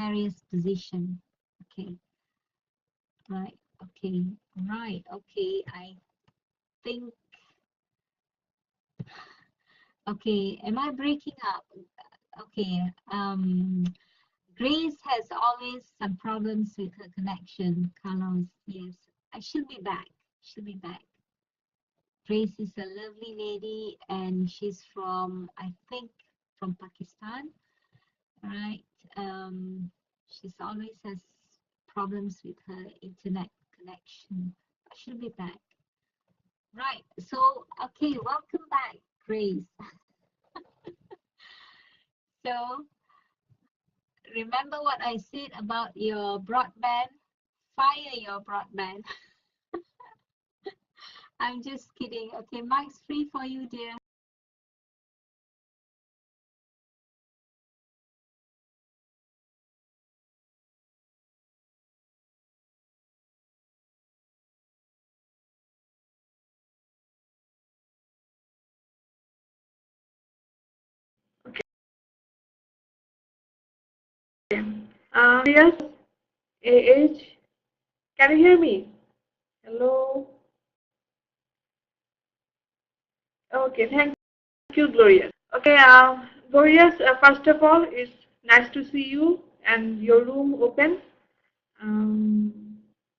precarious position. Okay, right, okay, right, okay. I think, okay, am I breaking up? Okay, Grace has always some problems with her connection. Carlos, yes, I should be back. She'll be back. Grace is a lovely lady, and she's from, I think, from Pakistan, right? She's always has problems with her internet connection. She'll be back. Right. So, okay, welcome back, Grace. So, remember what I said about your broadband? Fire your broadband. I'm just kidding. Okay, mic's free for you, dear. Okay. Yes, AH, can you hear me? Hello. Okay, thank you, Glorious. Okay, Glorious, first of all, it's nice to see you and your room open. Um,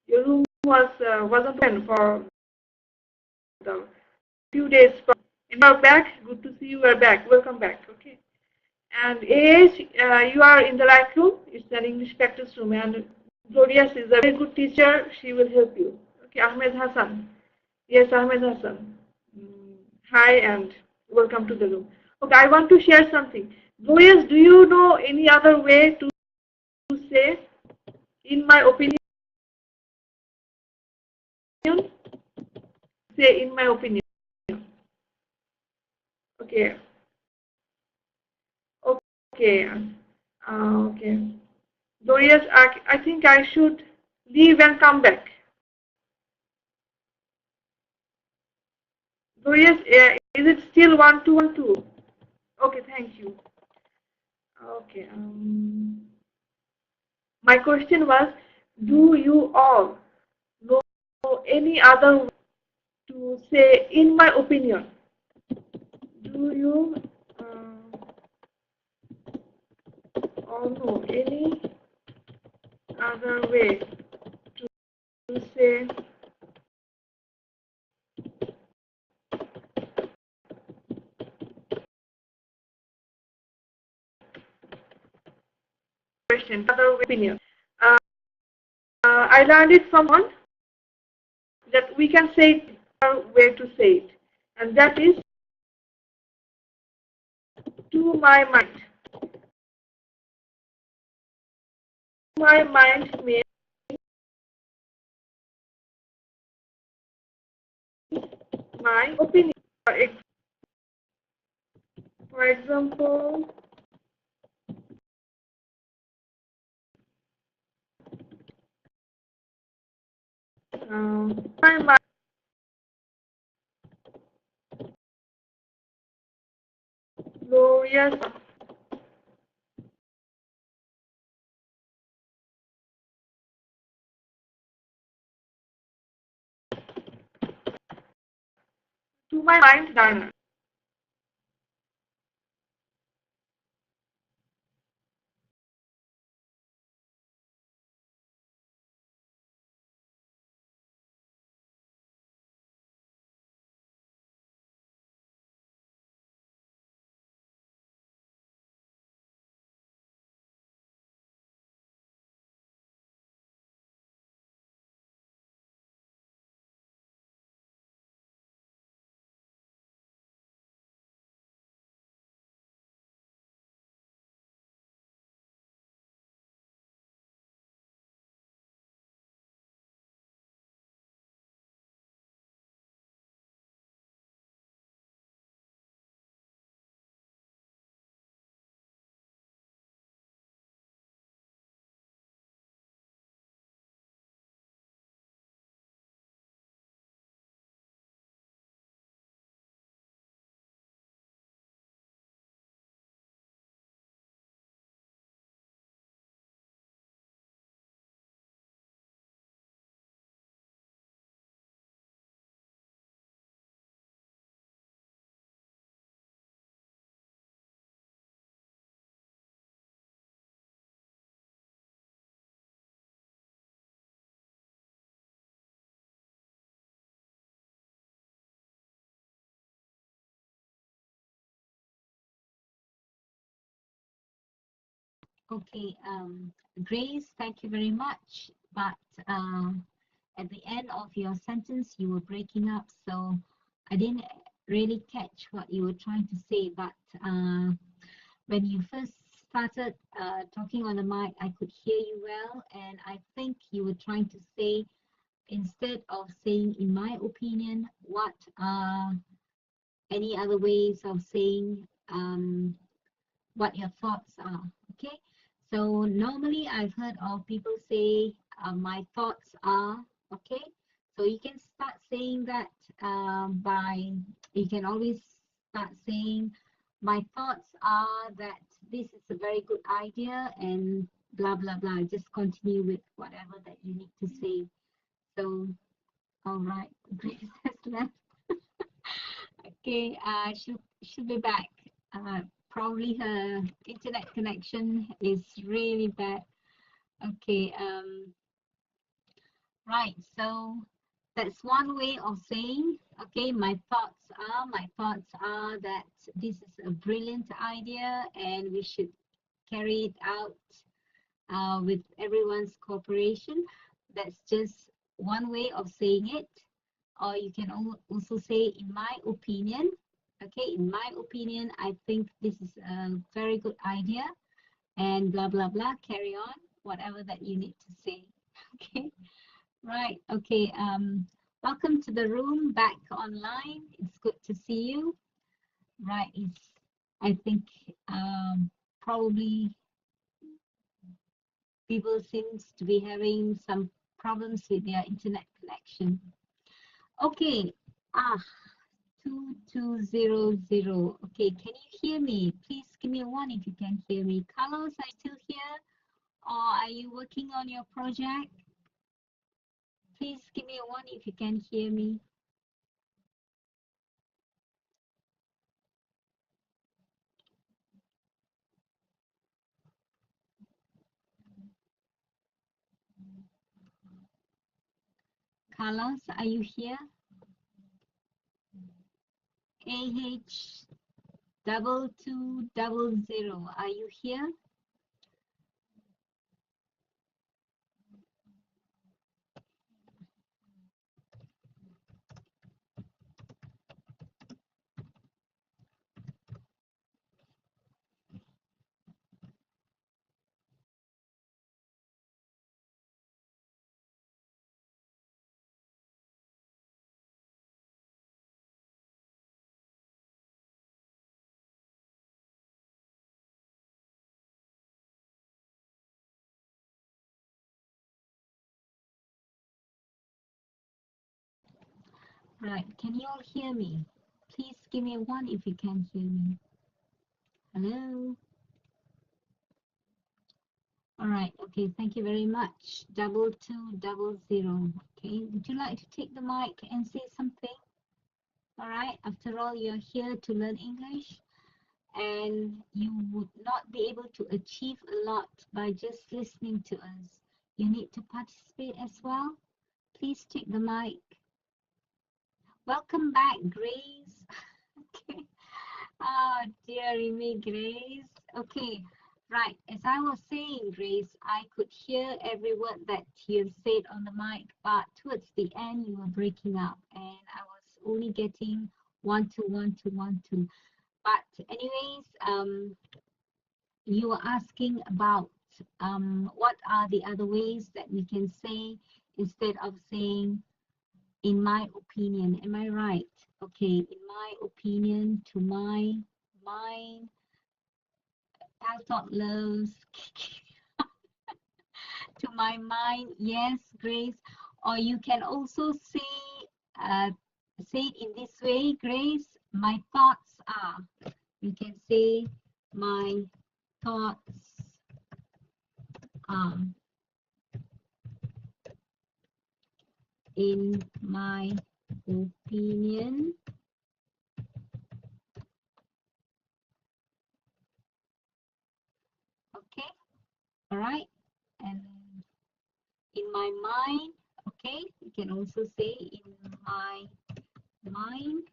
your room wasn't open for the few days. And you are back. Good to see you. Are back. Welcome back. Okay. And AH, you are in the right room. It's an English practice room, and Glorious is a very good teacher. She will help you. Okay, Ahmed Hassan. Yes, Ahmed Hassan. Hi and welcome to the room. Okay, I want to share something. Glorious, do you know any other way to say, in my opinion? Say, in my opinion. Okay, okay, okay. Glorious, I think I should leave and come back. Glorious, is it still 1212? Okay, thank you. Okay. My question was, do you all know any other way to say, in my opinion? Do you all know any other way to say, question, other opinion? Uh, I learned it from one that we can say our way to say it, and that is to my mind. My mind means my opinion. For example, my mind, glorious, to my mind, Dana. Okay, Grace, thank you very much. But at the end of your sentence, you were breaking up, so I didn't really catch what you were trying to say. But when you first started talking on the mic, I could hear you well, and I think you were trying to say, instead of saying, in my opinion, what are any other ways of saying what your thoughts are. Okay, so normally I've heard of people say, my thoughts are. Okay, so you can start saying that by, you can always start saying, my thoughts are that this is a very good idea, and blah blah blah. Just continue with whatever that you need to say. So, all right, Grace has left. Okay, she'll be back. Probably her internet connection is really bad. Okay, right. So that's one way of saying, okay, my thoughts are that this is a brilliant idea and we should carry it out with everyone's cooperation. That's just one way of saying it. Or you can also say, in my opinion. Okay, in my opinion, I think this is a very good idea, and blah blah blah, carry on, whatever that you need to say. Okay, right. Okay, welcome to the room, back online. It's good to see you. Right, it's, I think, probably people seems to be having some problems with their internet connection. Okay, ah, 2200. Okay, can you hear me? Please give me a one if you can hear me. Carlos, are you still here? Or are you working on your project? Please give me a one if you can hear me. Carlos, are you here? AH 2200. Are you here? Right, can you all hear me? Please give me a one if you can hear me. Hello? All right, okay, thank you very much. 2200. Okay, would you like to take the mic and say something? All right, after all, you're here to learn English, and you would not be able to achieve a lot by just listening to us. You need to participate as well. Please take the mic. Welcome back, Grace. Okay. Oh, dearie me, Grace. Okay, right. As I was saying, Grace, I could hear every word that you said on the mic, but towards the end, you were breaking up, and I was only getting one, two, one, two, one, two. But anyways, you were asking about what are the other ways that we can say instead of saying, in my opinion. Am I right? Okay, in my opinion, to my mind, Paltalk loves. To my mind, yes, Grace. Or you can also uh, say it in this way, Grace. My thoughts are. You can say, my thoughts are, in my opinion. Okay, all right. And in my mind, okay, you can also say, in my mind.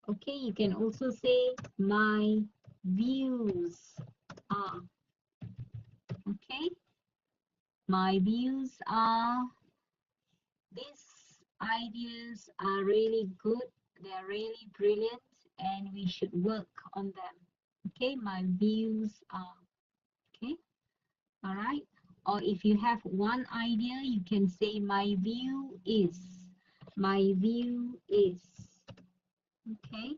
Okay, you can also say my views are. Okay, my views are, these ideas are really good, they are really brilliant, and we should work on them. Okay, my views are. Okay, all right. Or if you have one idea, you can say my view is. My view is. Okay,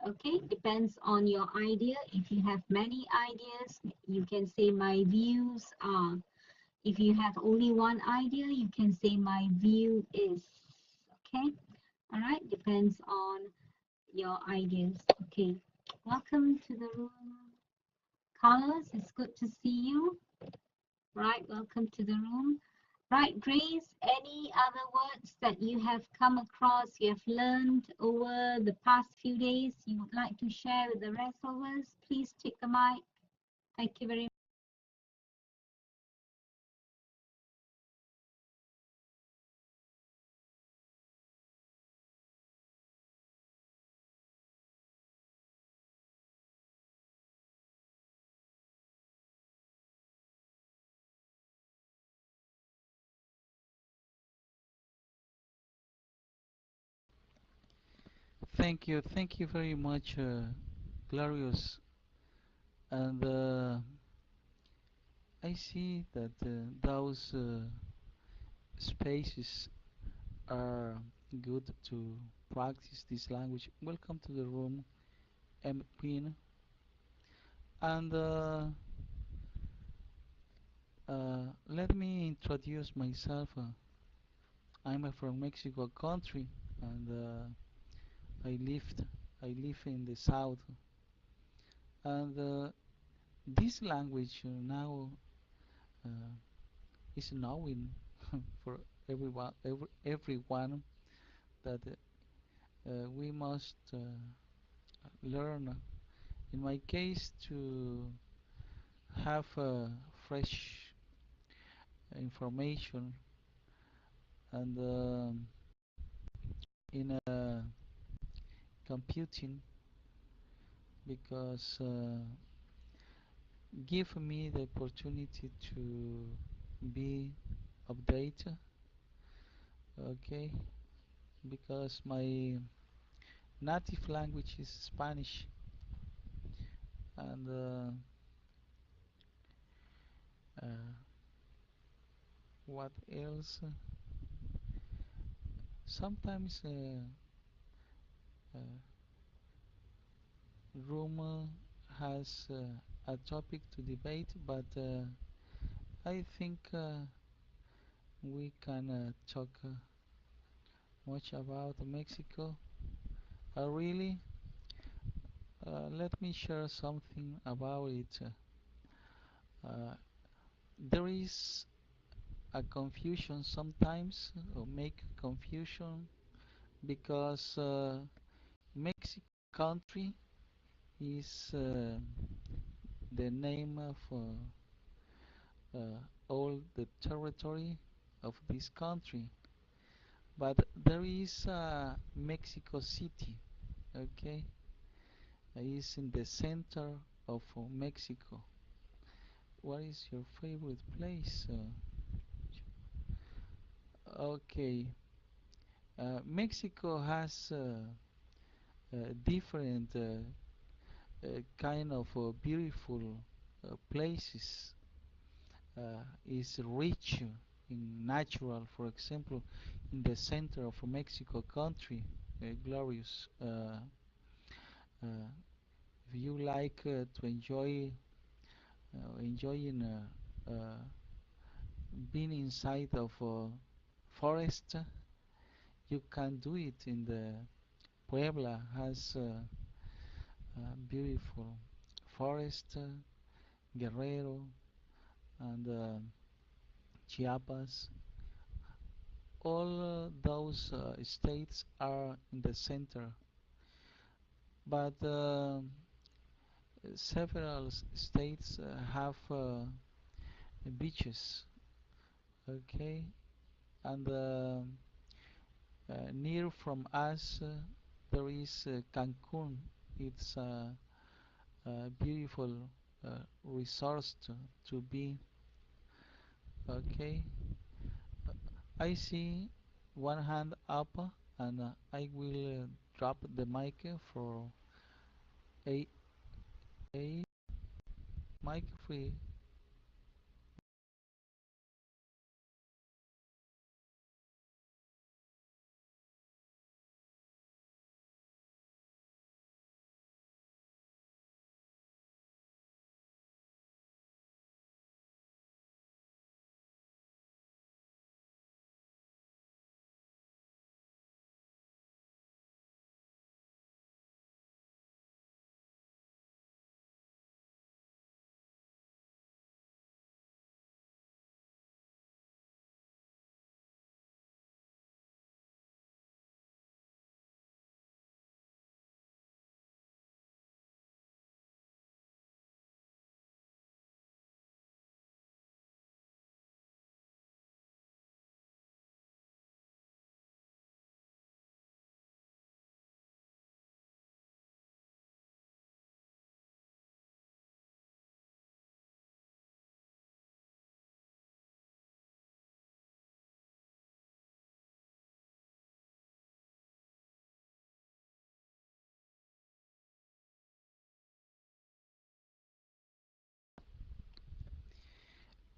okay, depends on your idea. If you have many ideas, you can say my views are. If you have only one idea, you can say my view is. Okay, all right, depends on your ideas. Okay, welcome to the room, Carlos. It's good to see you. Right, welcome to the room. Right, Grace, any other words that you have come across, you have learned over the past few days you would like to share with the rest of us? Please take the mic. Thank you very much. Thank you very much, Glorious. And I see that those spaces are good to practice this language. Welcome to the room, M. Queen. And let me introduce myself. I'm from Mexico country, and I lived, I live in the south. And this language now uh, is knowing for everyone that we must learn. In my case, to have fresh information and in computing because give me the opportunity to be updated. Okay, because my native language is Spanish, and uh, what else? Sometimes uh, room has a topic to debate, but I think we can talk much about Mexico. Really, let me share something about it. Uh, there is a confusion sometimes, or make confusion, because Mexico country is the name of all the territory of this country, but there is Mexico City, okay, is in the center of Mexico. What is your favorite place? Okay, Mexico has different kind of beautiful places. Is rich in natural, for example, in the center of Mexico country, glorious. Uh, if you like to enjoying being inside of a forest, you can do it in the Puebla has beautiful forest, Guerrero and Chiapas. All those states are in the center, but several states have beaches, okay, and Near from us, there is Cancun. It's a beautiful resource to be. Okay, I see one hand up, and I will drop the mic for a mic free.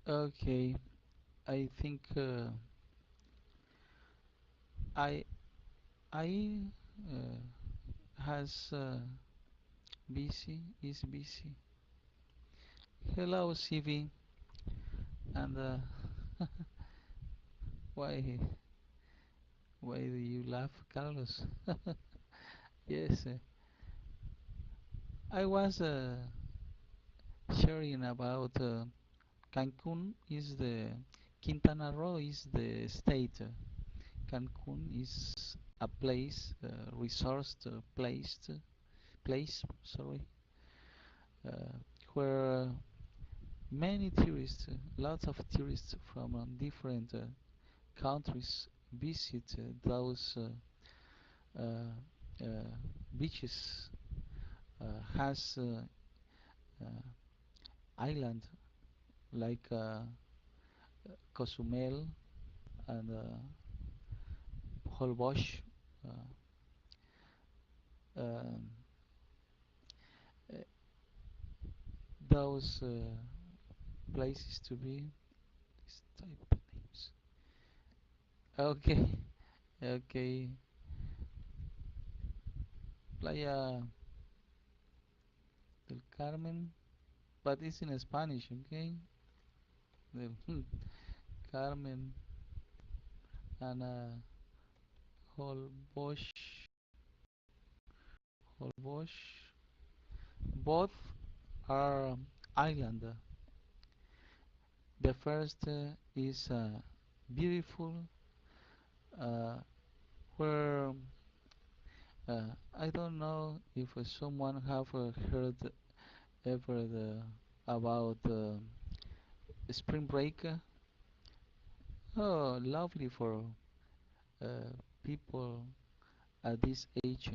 Okay, I think I I has busy is busy. Hello, CV, and why why do you laugh, Carlos? Yes, I was sharing about Cancun is the Quintana Roo is the state. Cancun is a place, resource place, sorry, uh, where many tourists, lots of tourists from different countries visit those uh, uh, beaches. Has uh, island like Cozumel and Holbox. Uh, um, uh, those places to be. This type of names. Okay, okay. Playa del Carmen, but it's in Spanish, okay? Del Carmen and Holbox, Holbox. Both are island. The first is beautiful, uh, where I don't know if someone have heard ever about spring break. Oh, lovely for uh, people at this age.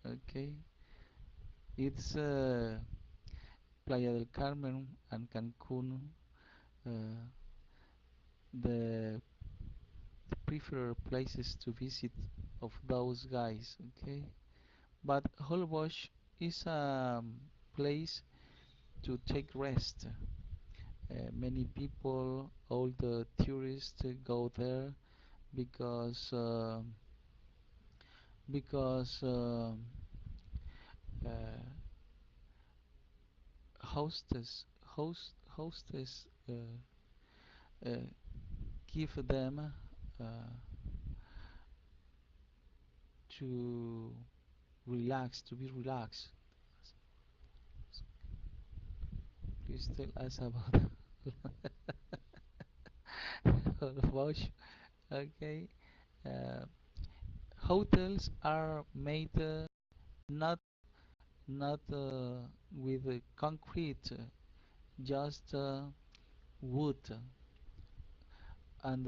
Okay, it's Playa del Carmen and Cancun, uh, the preferred places to visit of those guys. Okay, but Holbox is a place to take rest. Many people, all the tourists go there because because uh, hostess uh, give them to relax, to be relaxed. Please tell us about Bosch. Okay. Uh, Hotels are made not not with concrete, just wood, and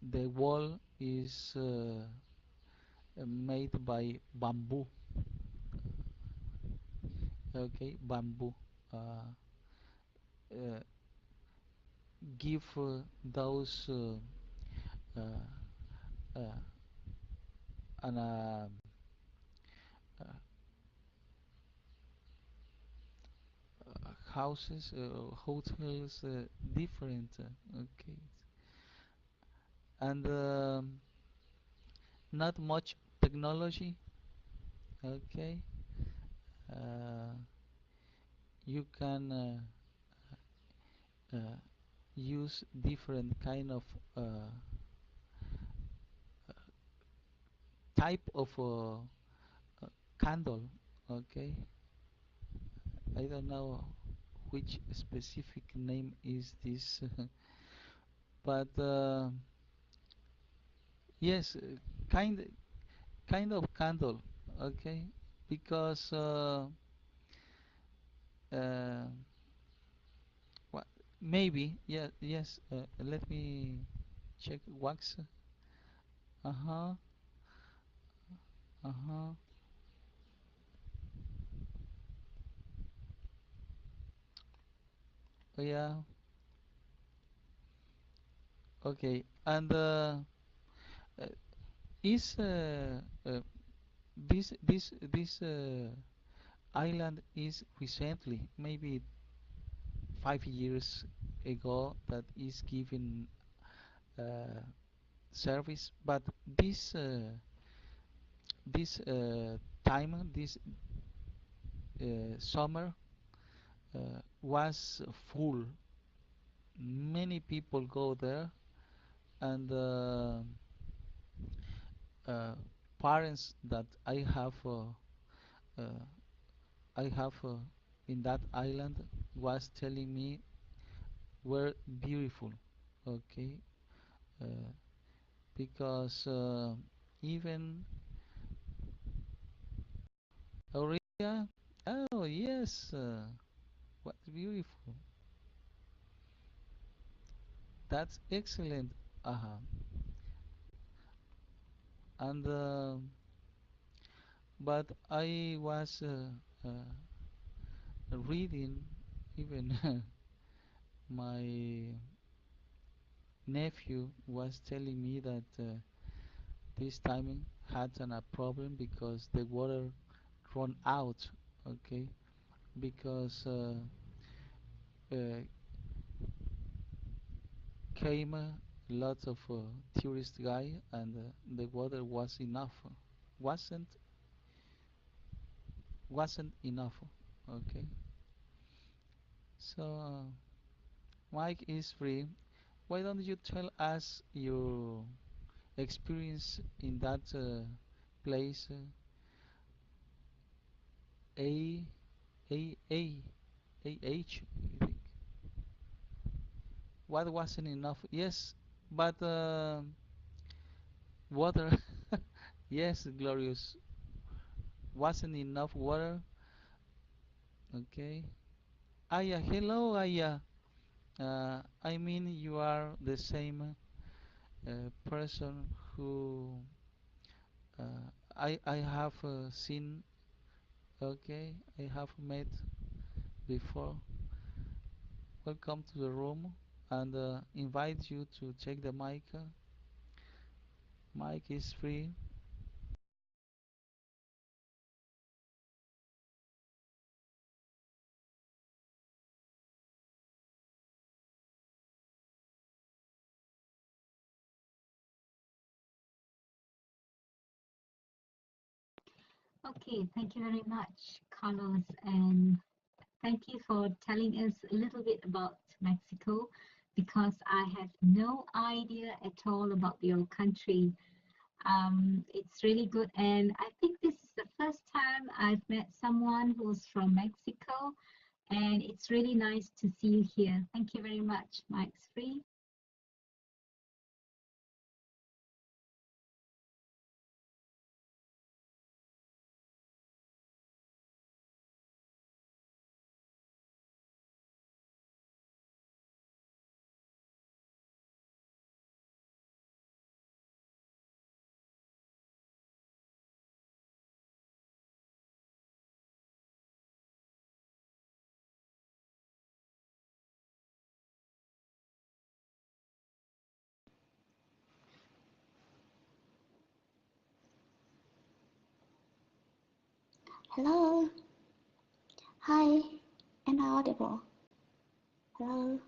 the wall is made by bamboo. Okay, bamboo. Uh, uh, give those uh, uh, an, uh, houses, hotels, different. Okay, and not much technology. Okay, uh, you can uh, use different kind of type of candle. Okay, I don't know which specific name is this, but yes, kind of candle. Okay, because uh, what maybe yeah yes. Let me check wax. Uh huh. Uh huh. Yeah. Okay. And uh, is this island is recently, maybe 5 years ago, that is given uh, service, but this this time, this summer was full. Many people go there, and uh, parents that uh, I have in that island was telling me were beautiful. Okay, uh, because even Aurelia, oh yes, what beautiful. That's excellent. Uh-huh. And but I was reading, even my nephew was telling me that this timing had a problem because the water run out. Okay, because uh, came lots of tourist guy, and the water was enough. Wasn't wasn't enough. Okay, so Mike is free. Why don't you tell us your experience in that place? A A A A H. I think. What wasn't enough? Yes, but water. Yes, glorious. Wasn't enough water. Okay. Aya, hello, Aya. I mean, you are the same person who I have seen. Okay, I have met before. Welcome to the room, and invite you to check the mic. Mic is free. Okay, thank you very much, Carlos, and thank you for telling us a little bit about Mexico because I have no idea at all about your country. It's really good, and I think this is the first time I've met someone who's from Mexico, and it's really nice to see you here. Thank you very much, Mike's free. Hello. Hi. Am I audible? Hello.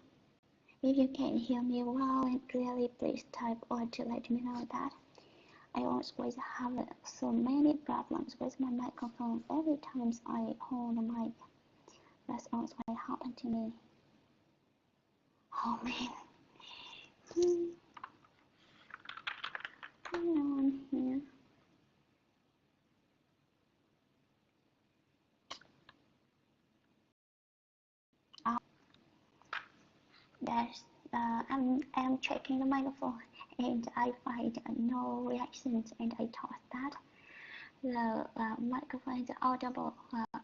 If you can hear me well and clearly, please type or to let me know that. I always have so many problems with my microphone every time I hold the mic. That's always happen to me. Oh man. No one here. There's I'm checking the microphone and I find no reactions, and I thought that the microphone is audible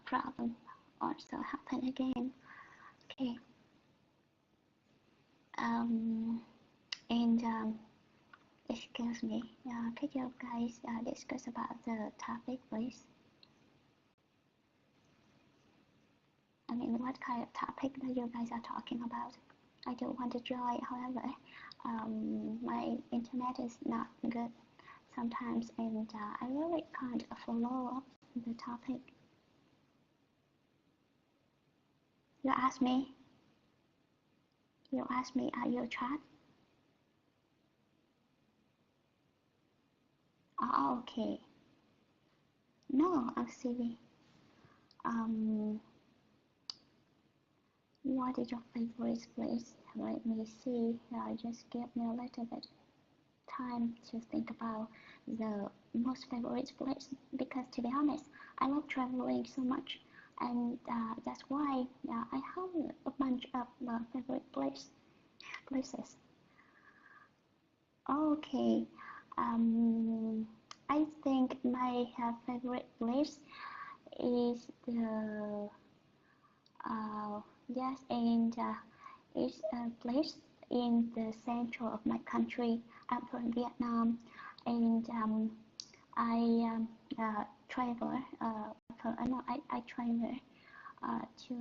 problem also happen again. Okay. And excuse me. Could you guys discuss about the topic, please? I mean, what kind of topic that you guys are talking about? I do want to join, however, my internet is not good sometimes, and I really can't follow up the topic. You ask me. Are you chat? Oh, okay. No, I'm silly. What is your favorite place? Let me see. Just give me a little bit time to think about the most favorite place, because to be honest, I love traveling so much, and that's why I have a bunch of favorite places. Okay, I think my favorite place is the yes, and it's a place in the central of my country. I'm from Vietnam, and I travel no, I travel to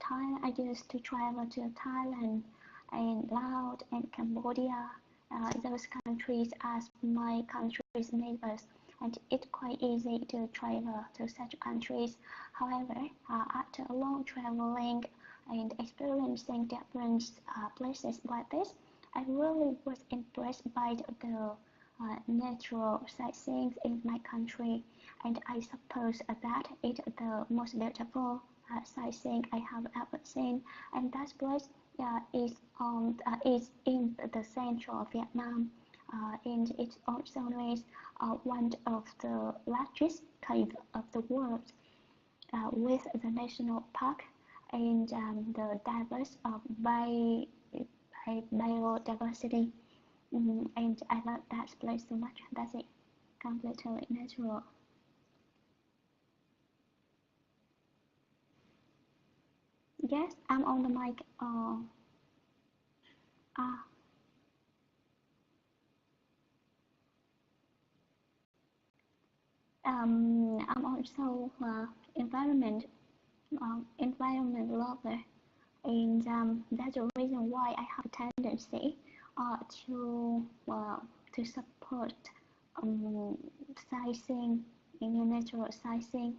Thailand. I used to travel to Thailand and Laos and Cambodia, those countries as my country's neighbors, and it's quite easy to travel to such countries. However, after a long traveling and experiencing different places like this, I really was impressed by the natural sightseeing in my country, and I suppose that it's the most beautiful sightseeing I have ever seen. And that place is in the central of Vietnam, and it also is one of the largest cave of the world, with the national park and the diverse biodiversity. And I love that place so much. That's it. Completely natural. Yes, I'm on the mic. Uh, I'm also environment lover, and that's the reason why I have a tendency uh, to uh, to support um, sizing in the natural sizing.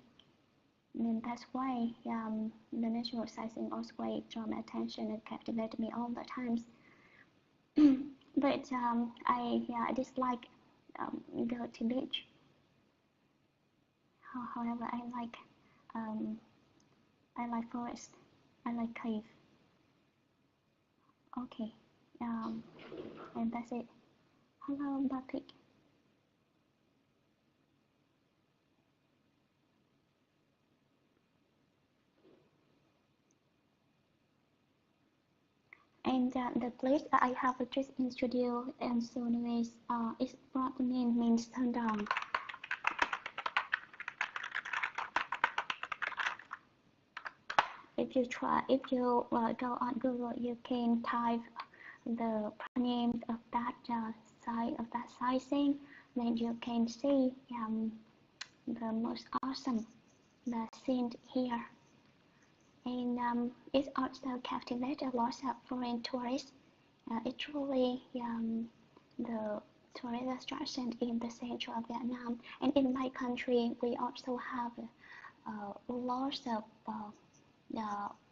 And that's why the natural sizing also draw my attention and captivate me all the times. But I dislike go to beach. However, um, I like forest. I like cave. Okay, and that's it. Hello, Batik. And the place that I have just introduced and soon is from the name means sundown. If you go on Google, you can type the name of that site of that sightseeing, then you can see the most awesome the scene here. And it also captivates a lot of foreign tourists. It's truly the tourist attraction in the central of Vietnam. And in my country, we also have lots of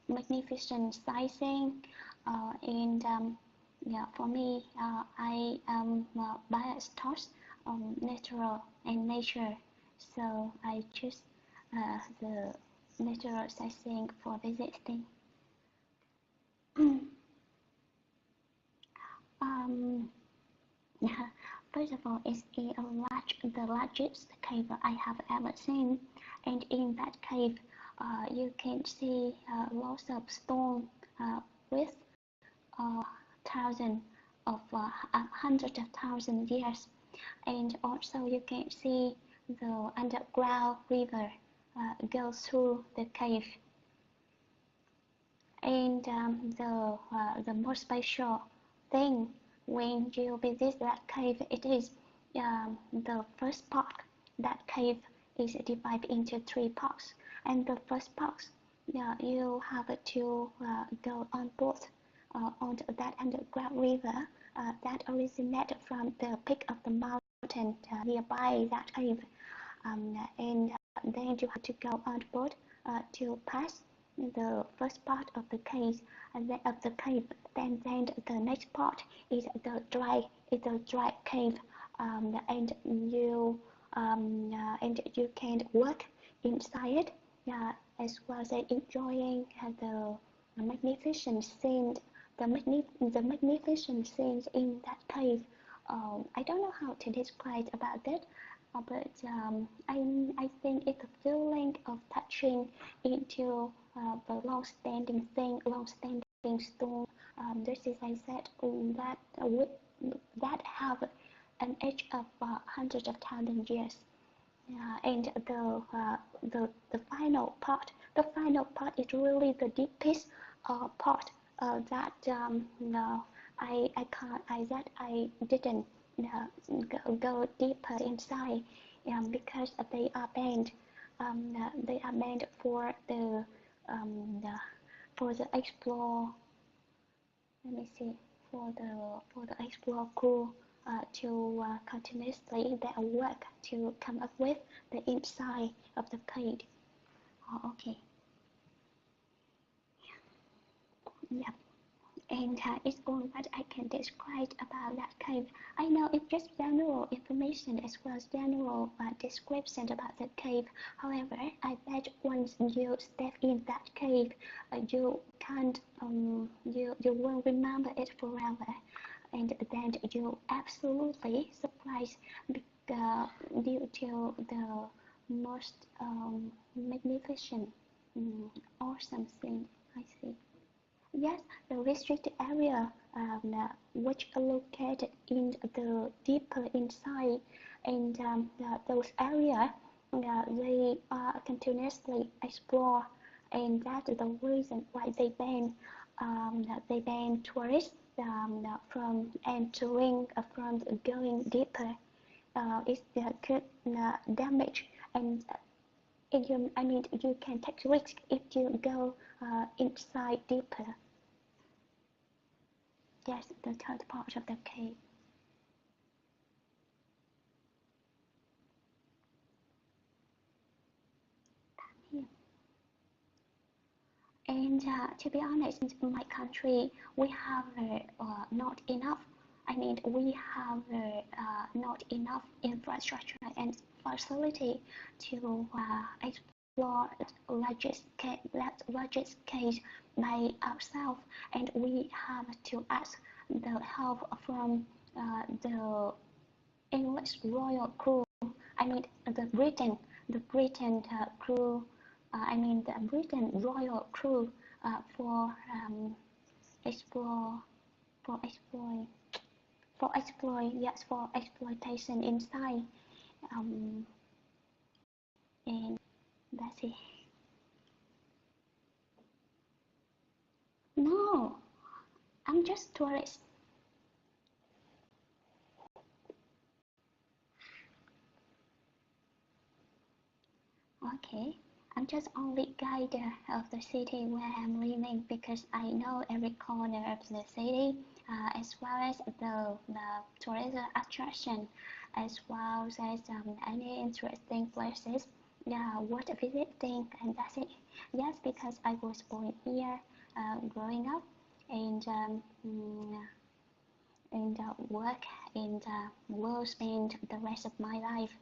magnificent sizing, and yeah, for me, I am biased towards natural and nature, so I choose the natural sightseeing for visiting. um, First of all, it's the largest cave I have ever seen, and in that cave, you can see lots of stone with thousands of hundreds of thousands years, and also you can see the underground river goes through the cave, and the most special thing when you visit that cave, it is the first part. That cave is divided into three parts, and the first part, you have to go on board on that underground river that originated from the peak of the mountain nearby that cave, and then you have to go on board to pass the first part of the cave, and then of the cave. Then the next part is the dry cave, and you can work inside it, as well as enjoying the magnificent scenes, the magnificent scenes in that cave. I don't know how to describe about that, but I think it's a feeling of touching into the long-standing thing, long-standing stone. This is, I said, that have an age of hundreds of thousand years. And the final part is really the deepest part that no, I can't I that I didn't go deeper inside, because they are banned for the explore. Let me see, for the explore crew to continuously their work to come up with the inside of the cave. Oh, okay. Yep. And it's all what I can describe about that cave. I know it's just general information as well as general description about the cave. However, I bet once you step in that cave, you can't, you will remember it forever, and then you absolutely surprised due to the most magnificent, awesome thing I see. Yes, the restricted area, which are located in the deeper inside, and those areas they are continuously explored, and that is the reason why they ban tourists from entering, from going deeper. It could damage, and I mean, you can take risk if you go inside deeper. Yes, the third part of the cave. Here. And to be honest, in my country, we have not enough. I mean, we have not enough infrastructure and facility to explore largest case by ourselves, and we have to ask the help from the English royal crew. I mean, the Britain crew. I mean, the Britain royal crew for explore for exploit yes, for exploitation inside, um, and that's it. No, I'm just tourist. Okay, I'm just only guide of the city where I'm living, because I know every corner of the city, as well as the tourism attraction, as well as any interesting places what visiting, and that's it. Just because I was born here, growing up, and work and will spend the rest of my life,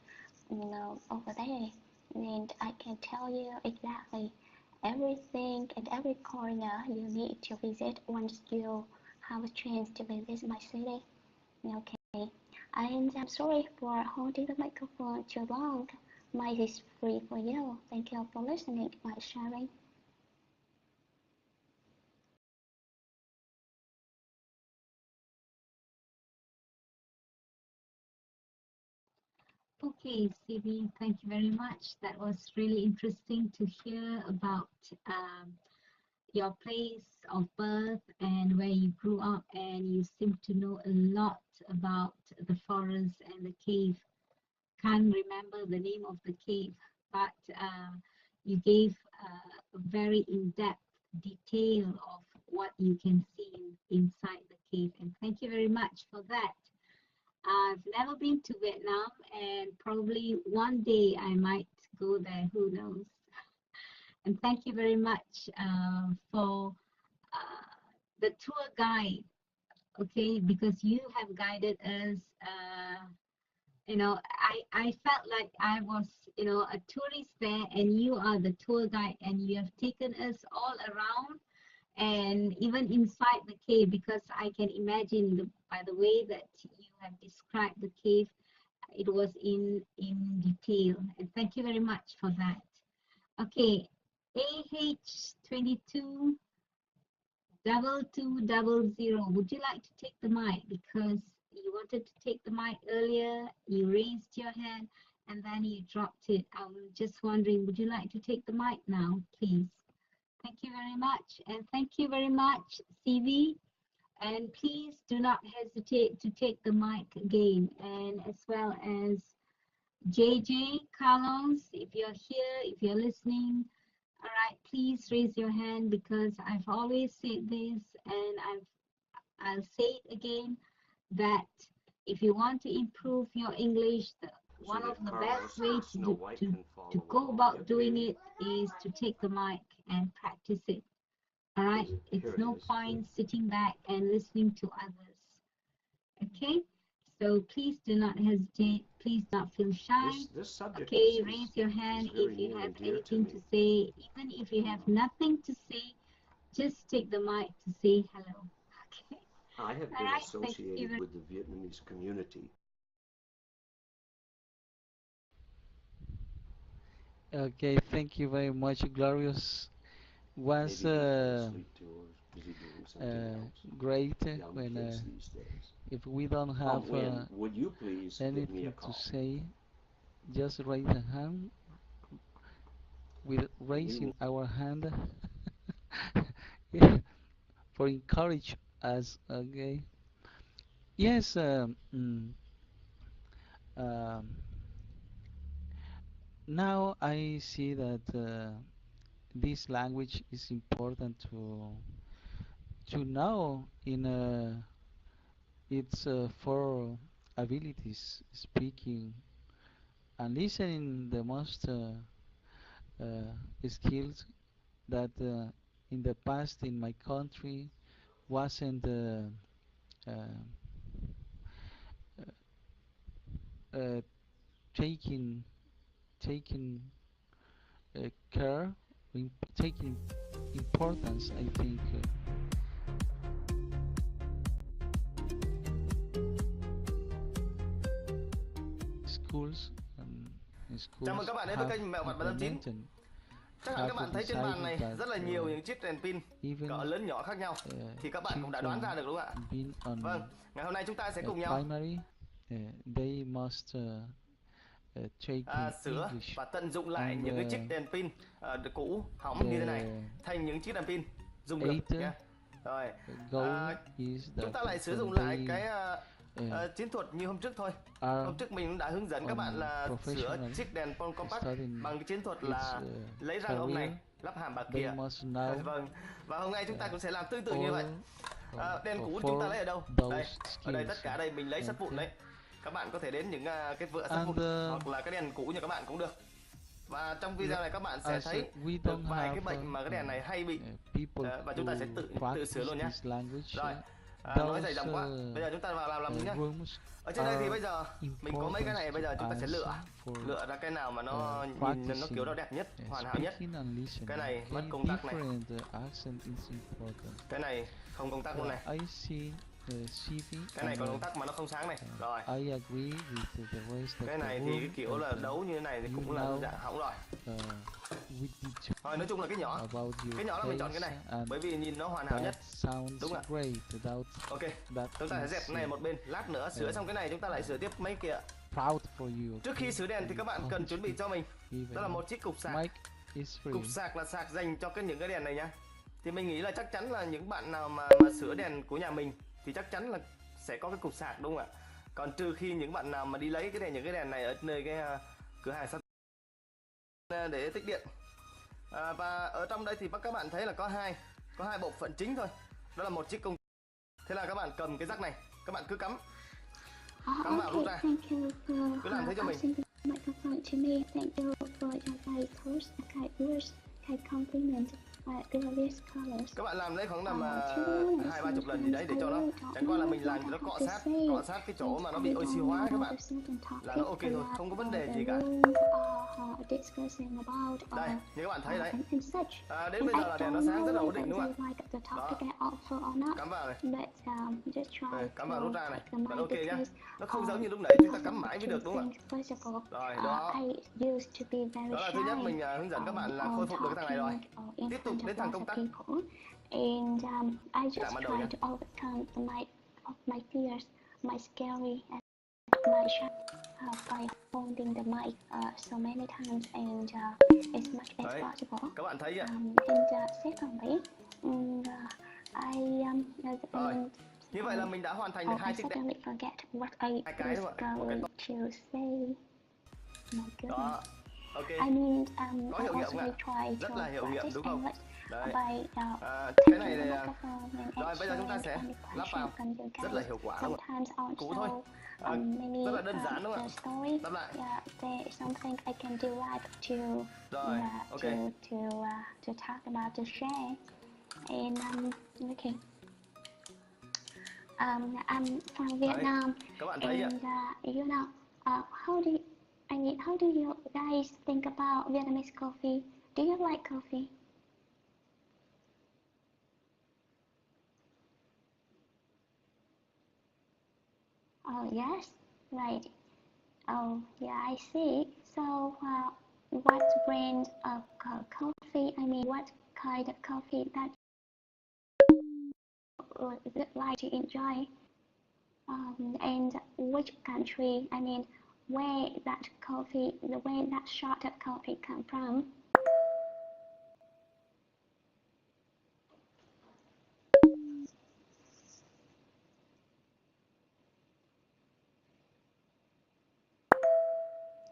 over there. And I can tell you exactly everything and every corner you need to visit once you have a chance to visit my city. Okay, and I'm sorry for holding the microphone too long. Mic is free for you. Thank you for listening, my sharing. Okay, CB, thank you very much. That was really interesting to hear about your place of birth and where you grew up, and you seem to know a lot about the forest and the cave. Can't remember the name of the cave, but you gave a very in-depth detail of what you can see inside the cave, and thank you very much for that. I've never been to Vietnam, and probably one day I might go there, who knows. And thank you very much for the tour guide, okay, because you have guided us. I felt like I was, a tourist there, and you are the tour guide, and you have taken us all around, and even inside the cave, because I can imagine by the way that you have described the cave, it was in detail, and thank you very much for that. Okay, AH22 2200, would you like to take the mic? Because you wanted to take the mic earlier, you raised your hand, and then you dropped it. I'm just wondering, would you like to take the mic now, please? Thank you very much, and thank you very much, CV. And please do not hesitate to take the mic again, and as well as JJ, Carlos, if you're here, if you're listening, all right, please raise your hand, because I've always said this, and I'll say it again, that if you want to improve your English, one of the best way to go about doing it is to take the mic and practice it. All right, it's no point sitting back and listening to others. Okay, so please do not hesitate. Please do not feel shy. Okay, raise your hand if you have anything to say. Even if you have nothing to say, just take the mic to say hello. Okay. I have been associated with the Vietnamese community. Okay, thank you very much, Glorious. Was great when if we don't have would you please give me a anything to call? say, just raise a hand. With raising our hand for encourage us. Okay. Yes. Um, Now I see that this language is important to know in its four abilities: speaking and listening, the most skills that in the past in my country wasn't uh, uh, taking taking care, taking importance. I think schools Chào mừng schools các bạn đến với have kênh Mẹo Vặt Bản 9. implemented, Chắc hẳn các have bạn thấy trên bàn decided này that rất là nhiều những chiếc đèn pin even cỡ lớn nhỏ khác nhau. Thì các bạn cũng đã đoán ra được đúng không ạ? being on Vâng, ngày hôm nay chúng ta sẽ cùng nhau primary, they must take sửa English và tận dụng lại and những cái chiếc đèn pin cũ hỏng như thế này thành những chiếc đèn pin dùng được nha. Rồi, goal is chúng that ta lại sử dụng when lại they cái chiến thuật như hôm trước thôi. Hôm trước mình đã hướng dẫn các bạn là sửa chiếc đèn compact bằng cái chiến thuật là lấy rang ống này lắp hàm bạc kia. Vâng, và hôm nay chúng ta cũng sẽ làm tương tự như vậy. Đèn cũ chúng ta lấy ở đâu? Đây, ở đây tất cả đây mình lấy sắt vụn đấy. Các bạn có thể đến những cái vựa sắt vụn hoặc là cái đèn cũ như các bạn cũng được. Và trong video này các bạn sẽ thấy được vài cái bệnh mà cái đèn này hay bị, và chúng ta sẽ tự sửa luôn nhé. Rồi, nói dày dòng quá. Bây giờ chúng ta vào làm nhé. Ở trên đây thì bây giờ mình có mấy cái này, bây giờ chúng ta sẽ lựa ra cái nào mà nó nhìn nó kiểu nó đẹp nhất, hoàn hảo nhất. Cái này mất công tắc này, cái này không công tắc luôn này, cái này còn công tắc mà nó không sáng này. Rồi, cái này thì cái kiểu là đấu như thế này thì cũng là dạng hỏng rồi. Rồi, nói chung là cái nhỏ là mình chọn cái này bởi vì nhìn nó hoàn hảo nhất. Đúng ạ. Ok, chúng ta sẽ dẹp này một bên, lát nữa sửa xong cái này chúng ta lại sửa tiếp mấy kia. Trước khi sửa đèn thì các bạn cần chuẩn bị cho mình đó là một chiếc cục sạc. Cục sạc là sạc dành cho những cái đèn này nhá. Thì mình nghĩ là chắc chắn là những bạn nào mà sửa đèn của nhà mình thì chắc chắn là sẽ có cái cục sạc, đúng không ạ? Còn trừ khi những bạn nào mà đi lấy những cái đèn này ở nơi cái cửa hàng sạc để tích điện. Và ở trong đây thì các bạn thấy là có hai bộ phận chính thôi. Đó là một chiếc công. Thế là các bạn cầm cái rắc này, các bạn cứ cắm vào rút ra. Cứ làm thế cho mình. Các bạn làm đấy khoảng tầm 20-30 lần gì đấy để cho nó, chẳng qua là mình làm cho nó cọ sát cái chỗ mà nó bị oxy hóa các bạn, là nó ok rồi, không có vấn đề gì cả. Đây, như các bạn thấy đấy, đến bây giờ là đèn nó sáng rất là ổn định, đúng không ạ? Đó, cắm vào này, cắm vào rút ra này, vẫn ok nhá. Nó không giống như lúc nãy chúng ta cắm mãi mới được, đúng không ạ? Rồi, đó là thứ nhất, mình hướng dẫn các bạn là khôi phục được cái thằng này rồi. Tiếp tục đến thằng công tắc. And I just try to overcome my fears, my scary, and my shy by holding the mic so many times and as much as possible. Các bạn thấy ạ? And secondly, Rồi, như vậy là mình đã hoàn thành được hai chiếc đèn. Forget what I was going to say. Đó, ok. I mean, có hiệu nghiệm ạ? Rất là hiệu nghiệm, đúng không? Đấy. Cái này là rồi bây giờ chúng ta sẽ lắp vào, rất là hiệu quả luôn, cũ thôi, rất là đơn giản, đúng không ạ? Lắp lại. Rồi, ok. To talk about, to share, and okay. I'm from Vietnam. Đấy, các bạn thấy and you know, how do you guys think about Vietnamese coffee? Do you like coffee? Oh yes, right. Oh yeah, I see. So what brand of coffee? I mean, what kind of coffee that you like to enjoy? And which country? I mean, where that shot of coffee come from?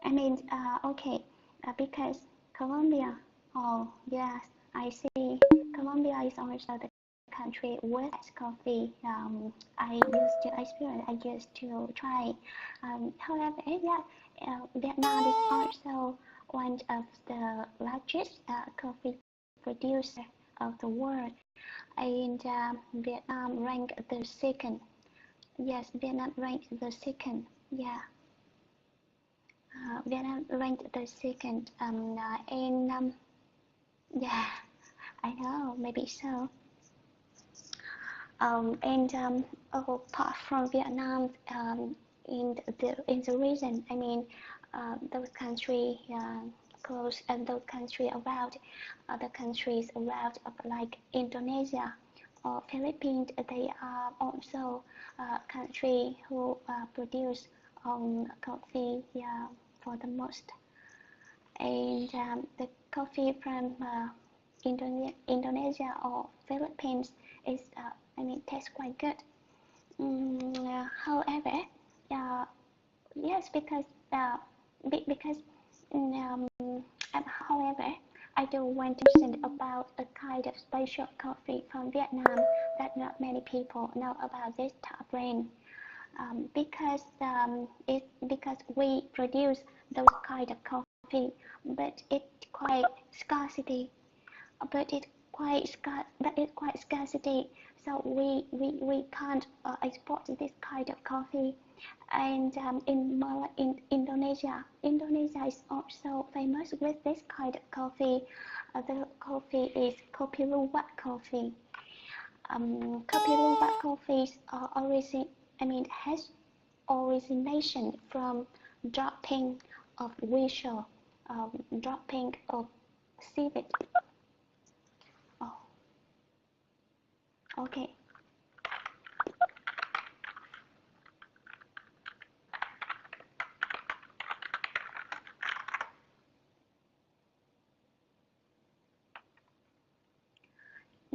I mean, okay, because Colombia. Oh yes, I see. Colombia is also the country with coffee. I used to try. However, yeah, Vietnam is also one of the largest coffee producer of the world, and Vietnam ranked the second. Yes, Vietnam ranked the second. Yeah. Vietnam ranked the second. Yeah, I know, maybe so. Apart from Vietnam, in the region, I mean, those countries close and those countries around, other countries around, like Indonesia or Philippines, they are also country who produce coffee for the most. And the coffee from Indonesia or Philippines is, tastes quite good. However, yes, because however, I do want to say about a kind of special coffee from Vietnam that not many people know about this top brand. Because we produce those kind of coffee but it's quite scarcity. But it's quite scarcity, so we can't export this kind of coffee. And in Indonesia is also famous with this kind of coffee. The coffee is Kopi Luwak coffee. Kopi Luwak coffees has origination from dropping of whistle, dropping of civet. Oh, okay.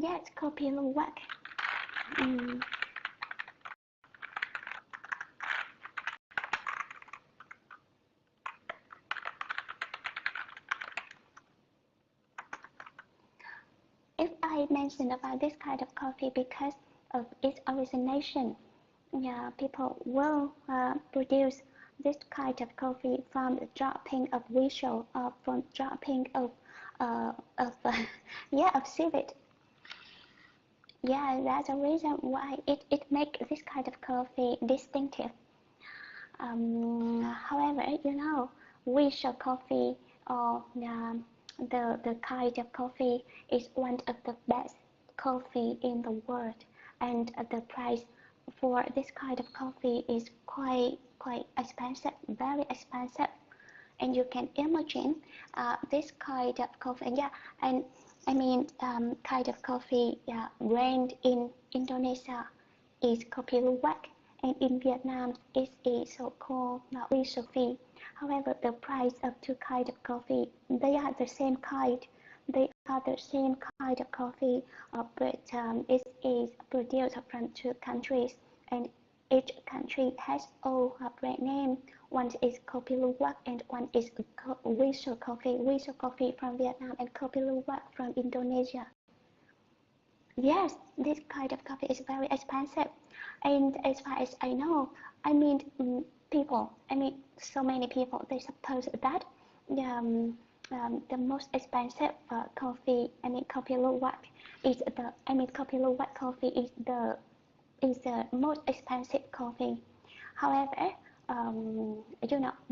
Yes, Kopi Luwak. Mm. If I mention about this kind of coffee because of its origination, yeah, people will produce this kind of coffee from the dropping of whistle, from dropping of yeah, of civet. Yeah, that's the reason why it makes this kind of coffee distinctive. However, whistle coffee or the kind of coffee is one of the best coffee in the world, and the price for this kind of coffee is quite expensive, very expensive. And you can imagine this kind of coffee, yeah, and kind of coffee brand in Indonesia is Kopi Luwak, and in Vietnam it is so-called Uy Sophie. However, the price of two kind of coffee, they are the same kind. They are the same kind of coffee, but it is produced from two countries, and each country has a brand name. One is Kopi Luwak and one is Whistle Coffee. Whistle Coffee from Vietnam and Kopi Luwak from Indonesia. Yes, this kind of coffee is very expensive, and as far as I know, I mean, people, so many people, they suppose that the most expensive coffee, Kopi Luwak Kopi Luwak coffee is the most expensive coffee. However,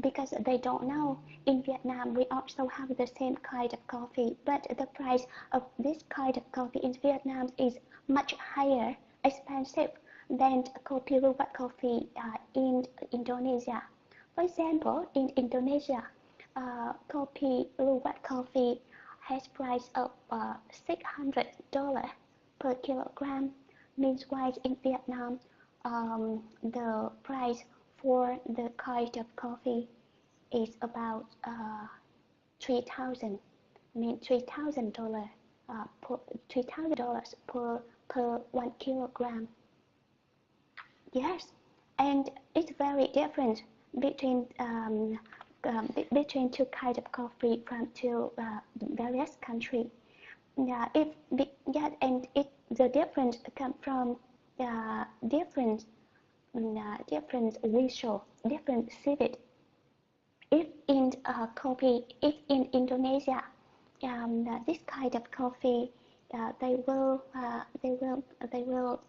because they don't know, in Vietnam we also have the same kind of coffee, but the price of this kind of coffee in Vietnam is much higher, expensive than Kopi Luwak coffee in Indonesia. For example, in Indonesia, Kopi Luwak coffee has price of $600 per kilogram. Meanwhile, in Vietnam, the price for the kind of coffee is about 3,000. $3,000 $3,000 per 1 kilogram. Yes, and it's very different between between two kinds of coffee from two various countries. Yeah, and the difference come from different different visual, different civic. If in Indonesia, this kind of coffee, they will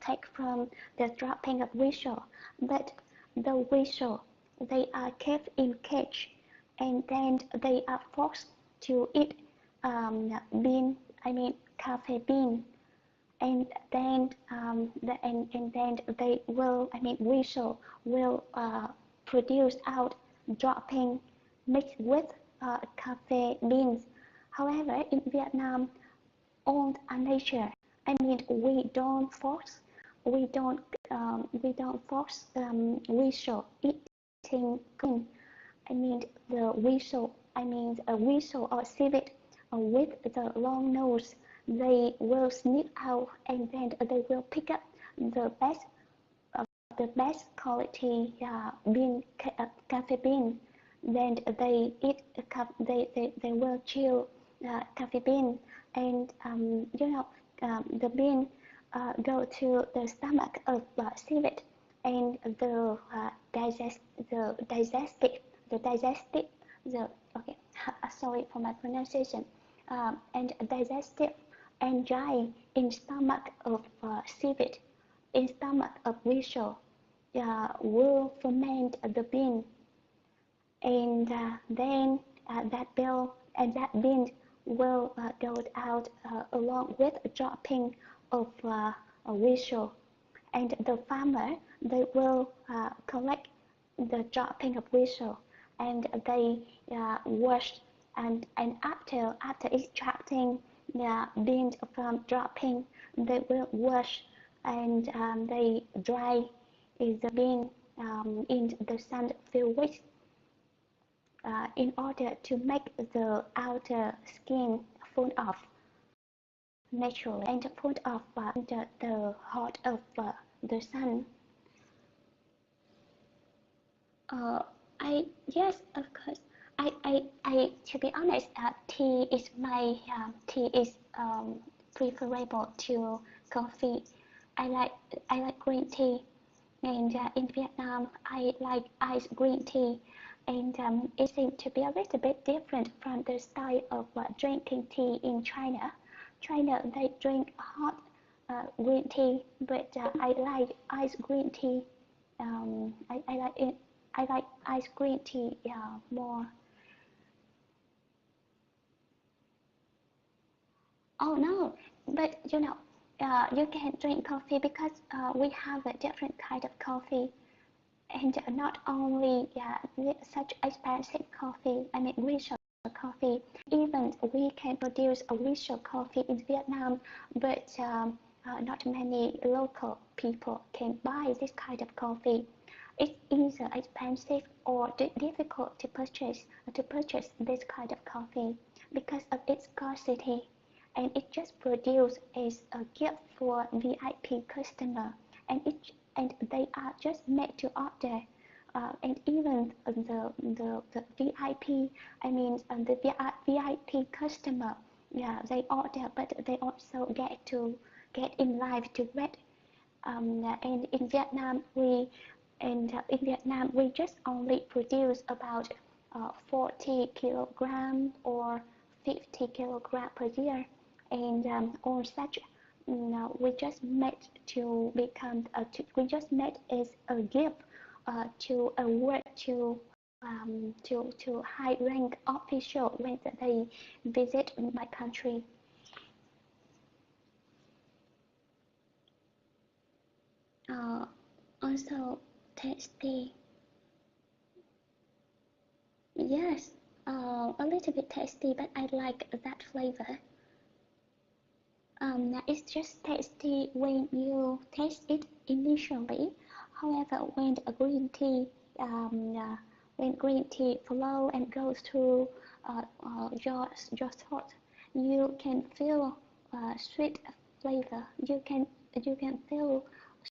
take from the dropping of whistle, but the whistle, they are kept in cage, and then they are forced to eat bean, coffee bean, and then and then they will, whistle will produce out dropping mixed with coffee beans. However, in Vietnam, on a nature, we don't force, we don't force whistle eating green. The whistle, a whistle or civet with the long nose, they will sniff out, and then they will pick up the best the best quality bean, coffee bean. Then they eat they will chew coffee bean, and the bean go to the stomach of civet, and the digestive the okay sorry for my pronunciation, and digestive enzyme in stomach of civet, in stomach of visual, will ferment the bean, and then that bean will go out along with a dropping of visual, and the farmer, they will collect the dropping of whistle, and they wash, and after extracting the beans from dropping, they will wash, and they dry the bean in the sun few weeks in order to make the outer skin fall off naturally and fall off the hot of the sun. Uh, yes, of course. To be honest, tea is preferable to coffee. I like I like green tea, and in Vietnam, I like iced green tea, and it seems to be a little bit different from the style of drinking tea in China. China, they drink hot green tea, but I like iced green tea. I like it. I like iced green tea more. Oh no, but you can drink coffee because we have a different kind of coffee, and not only such expensive coffee. I mean, visual coffee. Even we can produce a visual coffee in Vietnam, but not many local people can buy this kind of coffee. It's either expensive or difficult to purchase this kind of coffee because of its scarcity, and it just produced as a gift for VIP customer, and they are just made to order. And even the VIP, I mean the VIP customer, yeah, they order, but they also get in live to wait. And in Vietnam, we just only produce about 40 kilogram or 50 kilogram per year, and all such, we just made to become, we just made as a gift to award to high rank official when they visit my country. Uh, Also tasty. Yes, a little bit tasty, but I like that flavor. It's just tasty when you taste it initially. However, when green tea flow and goes through your throat, you can feel sweet flavor. You can feel